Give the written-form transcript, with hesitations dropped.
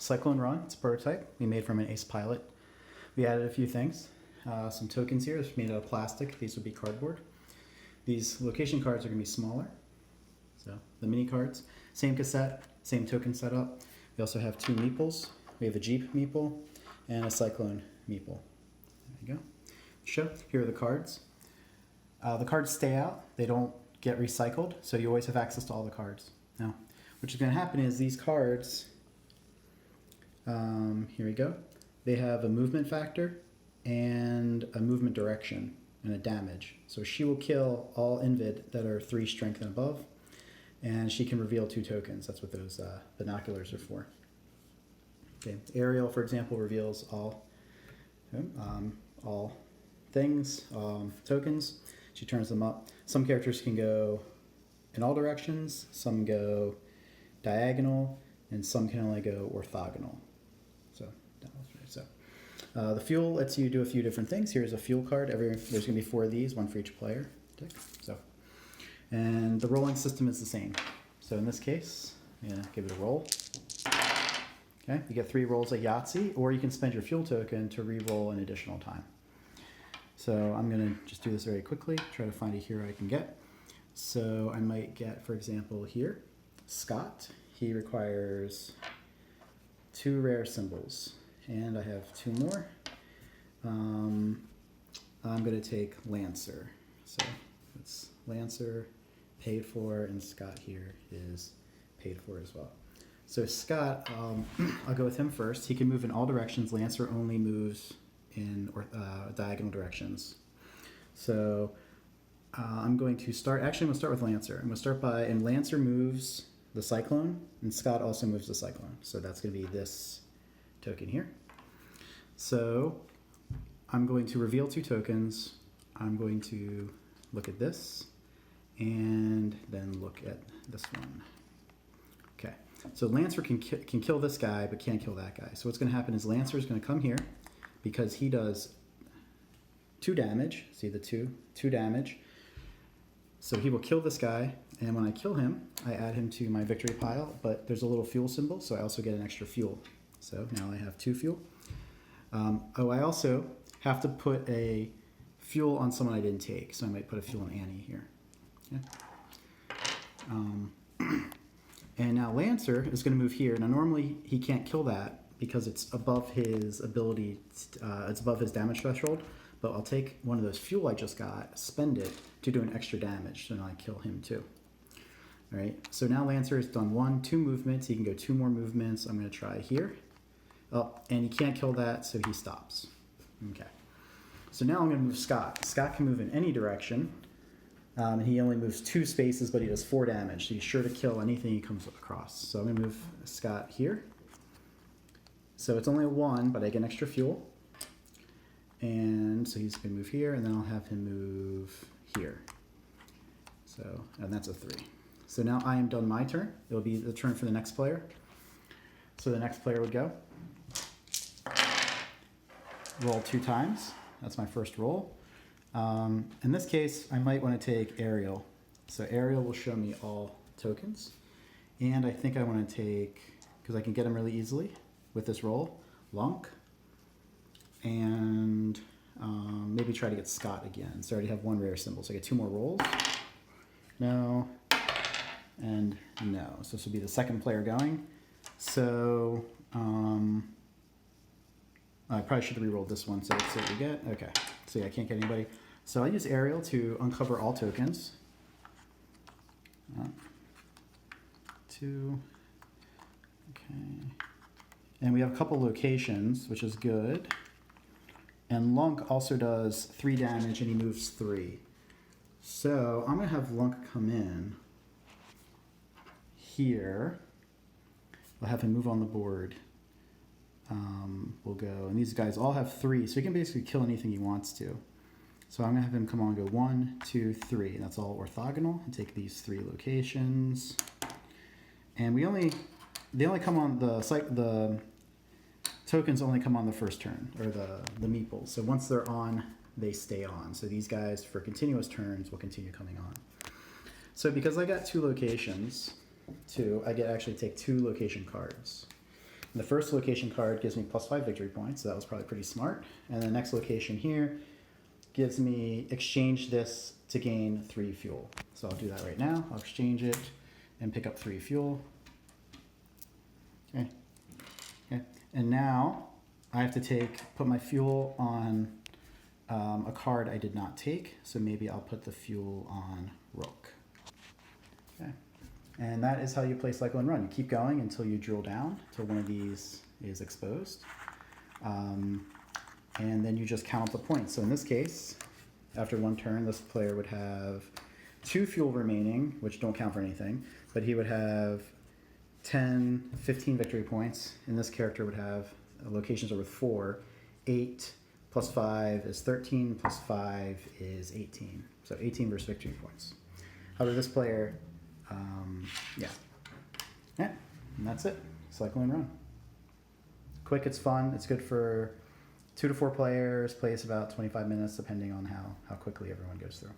Cyclone Run. It's a prototype we made from an Ace Pilot. We added a few things. Some tokens here. It's made out of plastic. These would be cardboard. These location cards are going to be smaller. So the mini cards. Same cassette, same token setup. We also have two meeples. We have a Jeep meeple and a Cyclone meeple. There you go. Show. Here are the cards. The cards stay out. They don't get recycled, so you always have access to all the cards. Now, what's going to happen is these cards, here we go, they have a movement factor and a movement direction and a damage. So she will kill all Invid that are 3 strength and above, and she can reveal 2 tokens. That's what those binoculars are for. Okay, Ariel, for example, reveals all things, tokens. She turns them up. Some characters can go in all directions, some go diagonal, and some can only go orthogonal. The fuel lets you do a few different things. Here's a fuel card. There's going to be 4 of these, 1 for each player. And the rolling system is the same. So in this case, give it a roll. Okay, you get 3 rolls of Yahtzee, or you can spend your fuel token to re-roll an additional time. So I'm going to just do this very quickly, try to find a hero I can get. So I might get, for example, here, Scott. He requires 2 rare symbols, and I have 2 more. I'm going to take Lancer. So it's Lancer, paid for, and Scott here is paid for as well. So Scott, I'll go with him first. He can move in all directions. Lancer only moves in diagonal directions. So I'm going to start, actually I'm going to start with Lancer. I'm going to start by, and Lancer moves the Cyclone, and Scott also moves the Cyclone. So that's going to be this token here. So I'm going to reveal 2 tokens. I'm going to look at this, and then look at this one. Okay, so Lancer can kill this guy, but can't kill that guy. So what's going to happen is Lancer is going to come here, because he does 2 damage. See the 2 damage. So he will kill this guy, and when I kill him, I add him to my victory pile, but there's a little fuel symbol, so I also get an extra fuel. So now I have 2 fuel. I also have to put a fuel on someone I didn't take, so I might put a fuel on Annie here. Okay. And now Lancer is going to move here. Now normally he can't kill that because it's above his ability, it's above his damage threshold, but I'll take one of those fuel I just got, spend it to do an extra damage, so now I kill him too. All right, so now Lancer has done 2 movements. He can go 2 more movements. I'm going to try here. Oh, and he can't kill that, so he stops. Okay. So now I'm going to move Scott. Scott can move in any direction. He only moves 2 spaces, but he does 4 damage, so he's sure to kill anything he comes across. So I'm going to move Scott here. So it's only a 1, but I get an extra fuel. And so he's going to move here, and then I'll have him move here. So, and that's a 3. So now I am done my turn. It'll be the turn for the next player. So the next player would go. Roll 2 times. That's my first roll. In this case, I might want to take Ariel. So Ariel will show me all tokens. And I think I want to take, because I can get them really easily with this roll, Lunk. And maybe try to get Scott again. So I already have 1 rare symbol. So I get 2 more rolls. No. And no. So this will be the second player going. So I probably should have re-rolled this one. So let's see what we get. Okay. So yeah, I can't get anybody. So I use Ariel to uncover all tokens. 2. Okay. And we have a couple locations, which is good. And Lunk also does 3 damage, and he moves 3. So I'm going to have Lunk come in here. We'll have him move on the board. We'll go, and these guys all have 3, so he can basically kill anything he wants to. So I'm going to have him come on and go 1, 2, 3, and that's all orthogonal. And take these 3 locations. And they only come on the tokens only come on the first turn, or the meeples. So once they're on, they stay on. So these guys, for continuous turns, will continue coming on. So because I got 2 locations, I get actually take 2 location cards. The first location card gives me +5 victory points, so that was probably pretty smart. And the next location here gives me exchange this to gain 3 fuel. So I'll do that right now. I'll exchange it and pick up 3 fuel. Okay. Okay. And now I have to put my fuel on a card I did not take. So maybe I'll put the fuel on Rook. Okay. And that is how you play Cyclone Run. You keep going until you drill down till one of these is exposed. And then you just count the points. So in this case, after one turn, this player would have 2 fuel remaining, which don't count for anything, but he would have 10, 15 victory points. And this character would have locations are worth 4. 8 plus 5 is 13, plus 5 is 18. So 18 versus victory points. However, this player, yeah, and that's it. Cyclone Run. Quick, it's fun. It's good for 2 to 4 players. Plays about 25 minutes, depending on how quickly everyone goes through.